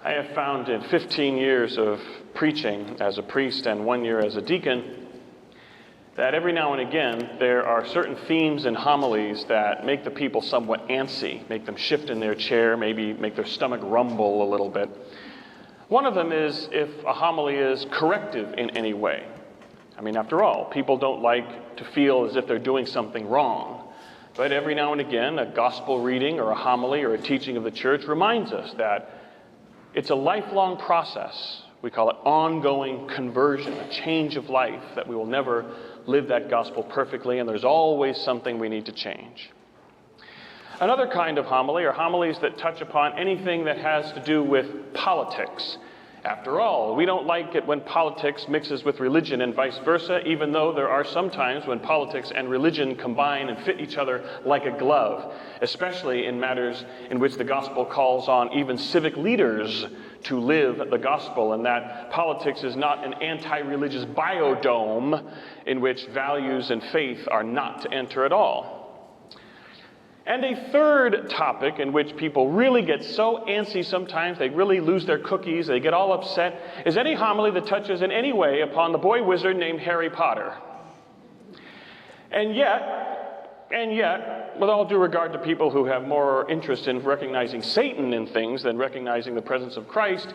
I have found in 15 years of preaching as a priest and 1 year as a deacon that every now and again there are certain themes in homilies that make the people somewhat antsy, make them shift in their chair, maybe make their stomach rumble a little bit. One of them is if a homily is corrective in any way. I mean, after all, people don't like to feel as if they're doing something wrong. But every now and again, a gospel reading or a homily or a teaching of the church reminds us that it's a lifelong process. We call it ongoing conversion, a change of life, that we will never live that gospel perfectly, and there's always something we need to change. Another kind of homily are homilies that touch upon anything that has to do with politics. After all, we don't like it when politics mixes with religion and vice versa, even though there are some times when politics and religion combine and fit each other like a glove, especially in matters in which the gospel calls on even civic leaders to live the gospel, and that politics is not an anti-religious biodome in which values and faith are not to enter at all. And a third topic in which people really get so antsy sometimes, they really lose their cookies, they get all upset, is any homily that touches in any way upon the boy wizard named Harry Potter. And yet, with all due regard to people who have more interest in recognizing Satan in things than recognizing the presence of Christ,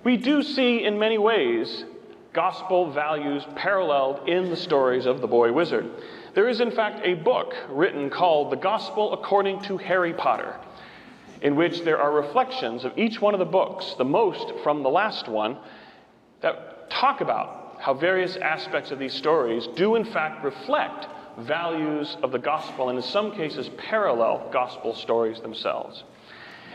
we do see in many ways gospel values paralleled in the stories of the boy wizard. There is, in fact, a book written called The Gospel According to Harry Potter, in which there are reflections of each one of the books, the most from the last one, that talk about how various aspects of these stories do, in fact, reflect values of the gospel, and in some cases parallel gospel stories themselves.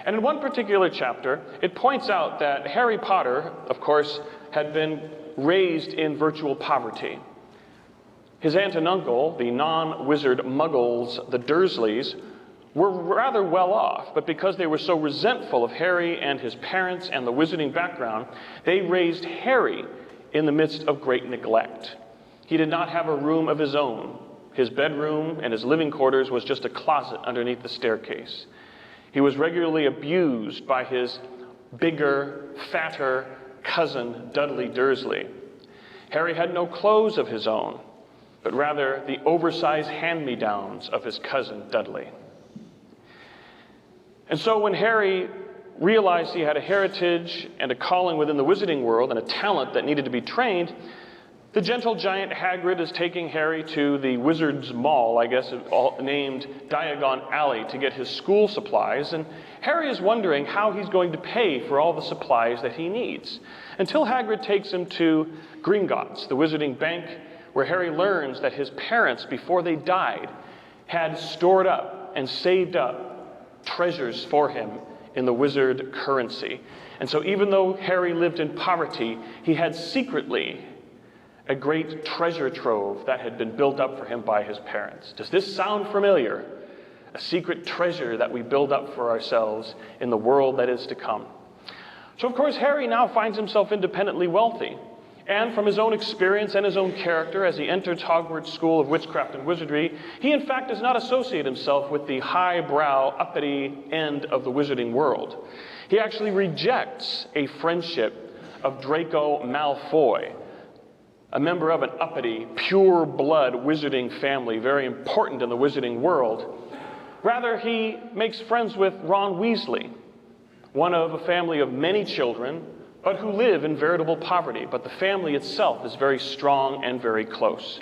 And in one particular chapter, it points out that Harry Potter, of course, had been raised in virtual poverty. His aunt and uncle, the non-wizard muggles, the Dursleys, were rather well off, but because they were so resentful of Harry and his parents and the wizarding background, they raised Harry in the midst of great neglect. He did not have a room of his own. His bedroom and his living quarters was just a closet underneath the staircase. He was regularly abused by his bigger, fatter cousin, Dudley Dursley. Harry had no clothes of his own, but rather the oversized hand-me-downs of his cousin, Dudley. And so when Harry realized he had a heritage and a calling within the wizarding world and a talent that needed to be trained, the gentle giant Hagrid is taking Harry to the Wizard's Mall, I guess named Diagon Alley, to get his school supplies, and Harry is wondering how he's going to pay for all the supplies that he needs, until Hagrid takes him to Gringotts, the wizarding bank, where Harry learns that his parents, before they died, had stored up and saved up treasures for him in the wizard currency. And so even though Harry lived in poverty, he had secretly a great treasure trove that had been built up for him by his parents. Does this sound familiar? A secret treasure that we build up for ourselves in the world that is to come. So of course Harry now finds himself independently wealthy. And from his own experience and his own character as he enters Hogwarts School of Witchcraft and Wizardry, he in fact does not associate himself with the highbrow, uppity end of the wizarding world. He actually rejects a friendship of Draco Malfoy, a member of an uppity, pure-blood wizarding family, very important in the wizarding world. Rather, he makes friends with Ron Weasley, one of a family of many children, but who live in veritable poverty. But the family itself is very strong and very close.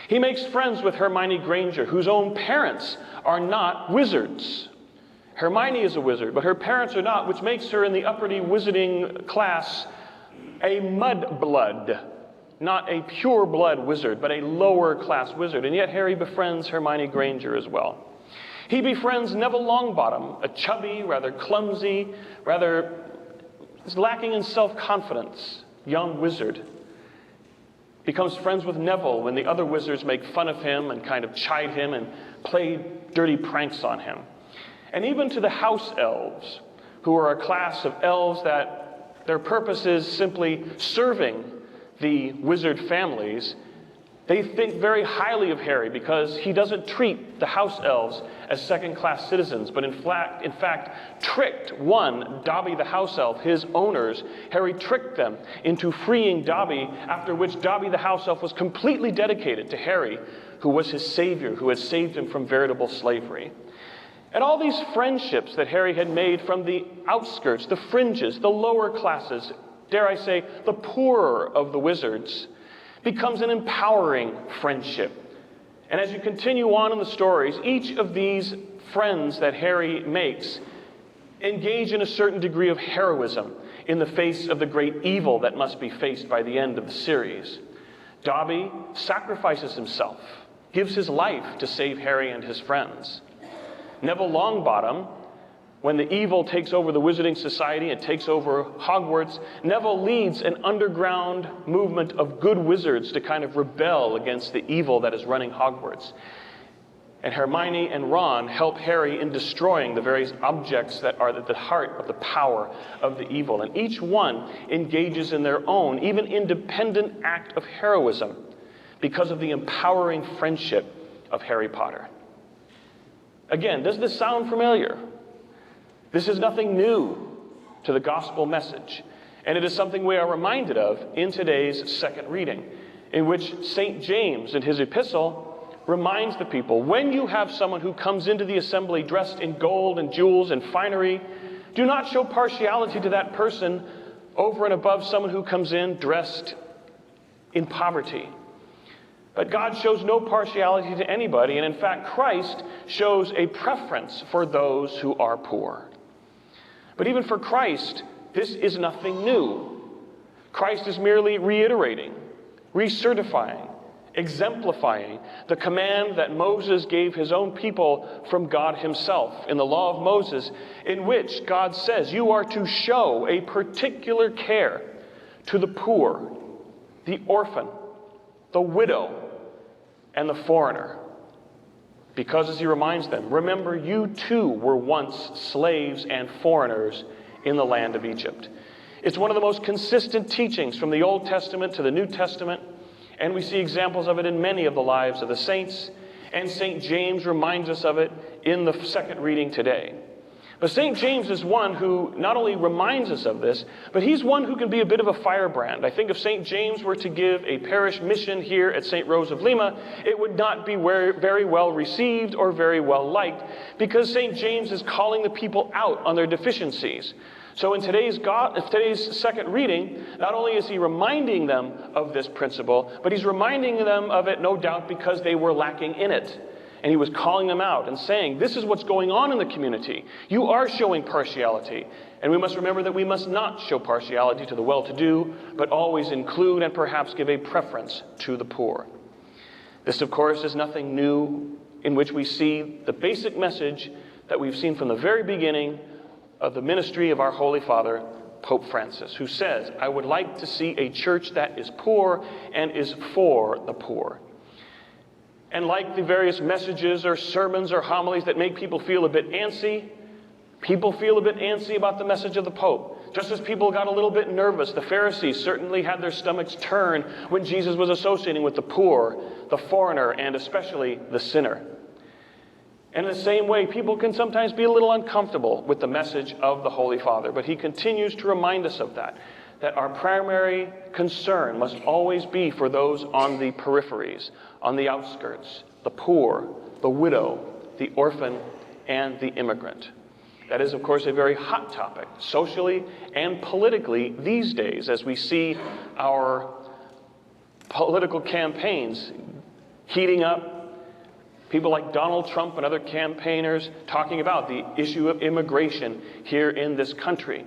He makes friends with Hermione Granger, whose own parents are not wizards. Hermione is a wizard, but her parents are not, which makes her in the uppity wizarding class a mudblood, not a pure-blood wizard, but a lower-class wizard. And yet Harry befriends Hermione Granger as well. He befriends Neville Longbottom, a chubby, rather clumsy, rather lacking in self-confidence young wizard. Becomes friends with Neville when the other wizards make fun of him and kind of chide him and play dirty pranks on him. And even to the house elves, who are a class of elves that their purpose is simply serving the wizard families, They think very highly of Harry because he doesn't treat the house elves as second-class citizens, but in fact tricked one, Dobby the house elf, his owners. Harry tricked them into freeing Dobby, after which Dobby the house elf was completely dedicated to Harry, who was his savior, who had saved him from veritable slavery. And all these friendships that Harry had made from the outskirts, the fringes, the lower classes, dare I say, the poorer of the wizards, becomes an empowering friendship. And as you continue on in the stories, each of these friends that Harry makes engage in a certain degree of heroism in the face of the great evil that must be faced by the end of the series. Dobby sacrifices himself, gives his life to save Harry and his friends. Neville Longbottom, when the evil takes over the Wizarding Society and takes over Hogwarts, Neville leads an underground movement of good wizards to kind of rebel against the evil that is running Hogwarts. And Hermione and Ron help Harry in destroying the various objects that are at the heart of the power of the evil. And each one engages in their own, even independent act of heroism because of the empowering friendship of Harry Potter. Again, does this sound familiar? This is nothing new to the gospel message, and it is something we are reminded of in today's second reading, in which St. James, in his epistle, reminds the people, when you have someone who comes into the assembly dressed in gold and jewels and finery, do not show partiality to that person over and above someone who comes in dressed in poverty. But God shows no partiality to anybody, and in fact, Christ shows a preference for those who are poor. But even for Christ, this is nothing new. Christ is merely reiterating, recertifying, exemplifying the command that Moses gave his own people from God himself in the law of Moses, in which God says, you are to show a particular care to the poor, the orphan, the widow, and the foreigner. Because, as he reminds them, remember, you too were once slaves and foreigners in the land of Egypt. It's one of the most consistent teachings from the Old Testament to the New Testament, and we see examples of it in many of the lives of the saints, and St. James reminds us of it in the second reading today. But St. James is one who not only reminds us of this, but he's one who can be a bit of a firebrand. I think if St. James were to give a parish mission here at St. Rose of Lima, it would not be very well received or very well liked, because St. James is calling the people out on their deficiencies. So in today's second reading, not only is he reminding them of this principle, but he's reminding them of it, no doubt, because they were lacking in it. And he was calling them out and saying, this is what's going on in the community. You are showing partiality. And we must remember that we must not show partiality to the well-to-do, but always include and perhaps give a preference to the poor. This, of course, is nothing new, in which we see the basic message that we've seen from the very beginning of the ministry of our Holy Father, Pope Francis, who says, I would like to see a church that is poor and is for the poor. And like the various messages or sermons or homilies that make people feel a bit antsy, people feel a bit antsy about the message of the Pope. Just as people got a little bit nervous, the Pharisees certainly had their stomachs turn when Jesus was associating with the poor, the foreigner, and especially the sinner. And in the same way, people can sometimes be a little uncomfortable with the message of the Holy Father, but he continues to remind us of that our primary concern must always be for those on the peripheries, on the outskirts, the poor, the widow, the orphan, and the immigrant. That is, of course, a very hot topic, socially and politically these days, as we see our political campaigns heating up. People like Donald Trump and other campaigners talking about the issue of immigration here in this country.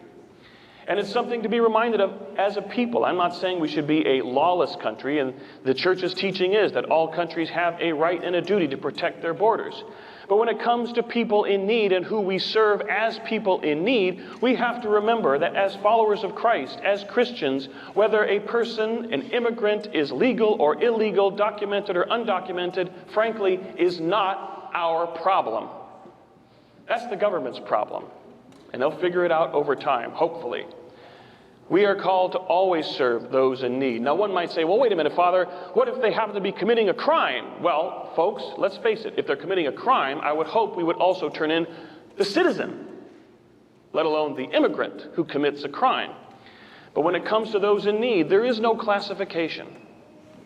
And it's something to be reminded of as a people. I'm not saying we should be a lawless country, and the Church's teaching is that all countries have a right and a duty to protect their borders. But when it comes to people in need and who we serve as people in need, we have to remember that as followers of Christ, as Christians, whether a person, an immigrant, is legal or illegal, documented or undocumented, frankly, is not our problem. That's the government's problem. And they'll figure it out over time, hopefully. We are called to always serve those in need. Now, one might say, well, wait a minute, Father, what if they happen to be committing a crime? Well, folks, let's face it. If they're committing a crime, I would hope we would also turn in the citizen, let alone the immigrant who commits a crime. But when it comes to those in need, there is no classification.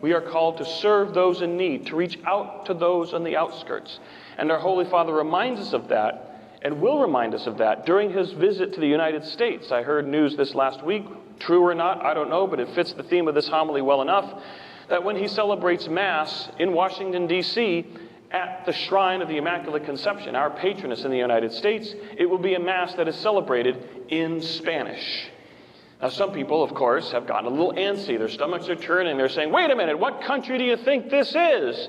We are called to serve those in need, to reach out to those on the outskirts. And our Holy Father reminds us of that, and will remind us of that during his visit to the United States. I heard news this last week, true or not, I don't know, but it fits the theme of this homily well enough, that when he celebrates Mass in Washington, D.C., at the Shrine of the Immaculate Conception, our patroness in the United States, it will be a Mass that is celebrated in Spanish. Now, some people, of course, have gotten a little antsy. Their stomachs are turning. They're saying, wait a minute, what country do you think this is?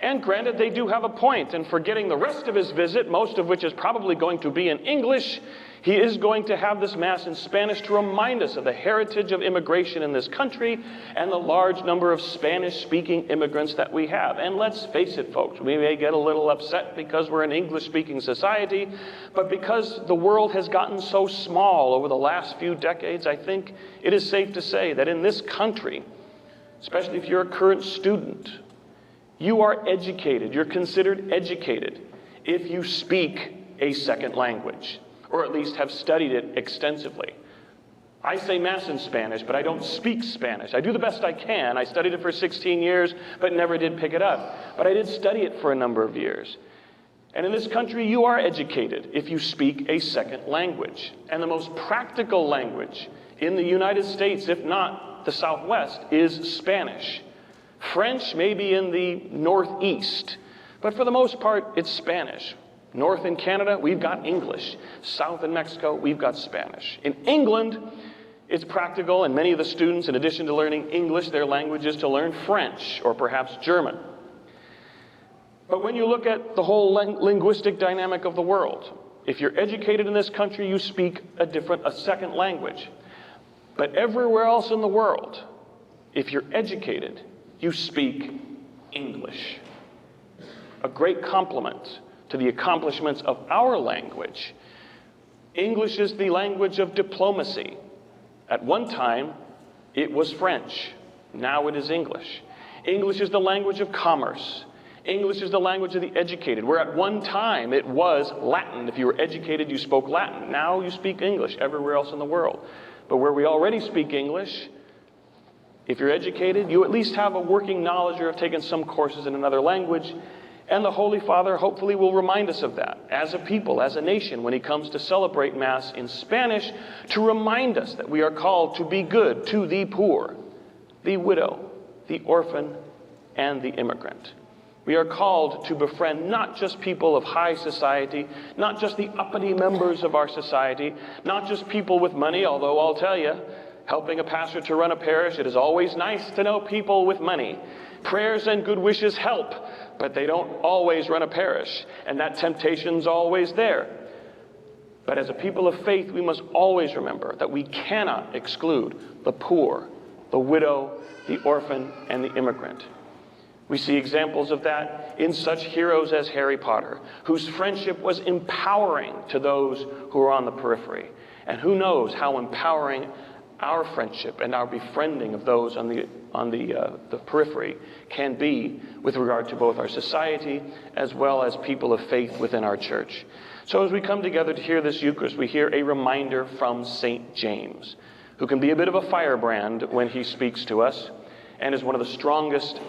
And granted, they do have a point in forgetting the rest of his visit, most of which is probably going to be in English. He is going to have this Mass in Spanish to remind us of the heritage of immigration in this country and the large number of Spanish-speaking immigrants that we have. And let's face it, folks, we may get a little upset because we're an English-speaking society, but because the world has gotten so small over the last few decades, I think it is safe to say that in this country, especially if you're a current student, you are educated, you're considered educated if you speak a second language, or at least have studied it extensively. I say Mass in Spanish, but I don't speak Spanish. I do the best I can. I studied it for 16 years, but never did pick it up. But I did study it for a number of years. And in this country, you are educated if you speak a second language. And the most practical language in the United States, if not the Southwest, is Spanish. French may be in the Northeast, but for the most part, it's Spanish. North in Canada, we've got English. South in Mexico, we've got Spanish. In England, it's practical, and many of the students, in addition to learning English, their language is to learn French or perhaps German. But when you look at the whole linguistic dynamic of the world, if you're educated in this country, you speak a second language. But everywhere else in the world, if you're educated, you speak English. A great compliment to the accomplishments of our language. English is the language of diplomacy. At one time, it was French. Now it is English. English is the language of commerce. English is the language of the educated, where at one time it was Latin. If you were educated, you spoke Latin. Now you speak English everywhere else in the world. But where we already speak English, if you're educated, you at least have a working knowledge or have taken some courses in another language. And the Holy Father hopefully will remind us of that as a people, as a nation, when he comes to celebrate Mass in Spanish, to remind us that we are called to be good to the poor, the widow, the orphan, and the immigrant. We are called to befriend not just people of high society, not just the uppity members of our society, not just people with money, although I'll tell you, helping a pastor to run a parish, it is always nice to know people with money. Prayers and good wishes help, but they don't always run a parish, and that temptation's always there. But as a people of faith, we must always remember that we cannot exclude the poor, the widow, the orphan, and the immigrant. We see examples of that in such heroes as Harry Potter, whose friendship was empowering to those who are on the periphery. And who knows how empowering our friendship and our befriending of those on the periphery can be with regard to both our society as well as people of faith within our church. So as we come together to hear this Eucharist, we hear a reminder from St. James, who can be a bit of a firebrand when he speaks to us and is one of the strongest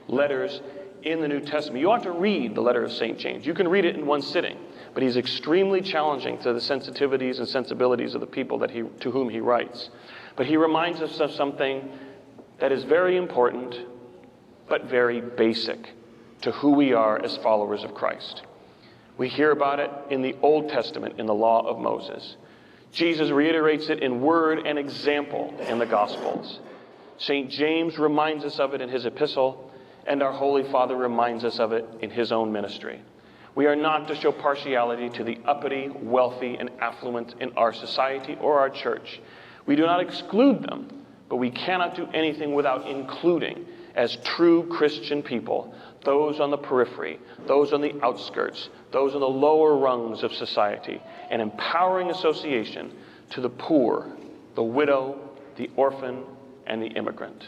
letters in the New Testament. You ought to read the letter of St. James. You can read it in one sitting, but he's extremely challenging to the sensitivities and sensibilities of the people to whom he writes. But he reminds us of something that is very important, but very basic to who we are as followers of Christ. We hear about it in the Old Testament, in the law of Moses. Jesus reiterates it in word and example in the Gospels. St. James reminds us of it in his epistle, and our Holy Father reminds us of it in his own ministry. We are not to show partiality to the uppity, wealthy, and affluent in our society or our church. We do not exclude them, but we cannot do anything without including, as true Christian people, those on the periphery, those on the outskirts, those on the lower rungs of society, an empowering association to the poor, the widow, the orphan, and the immigrant.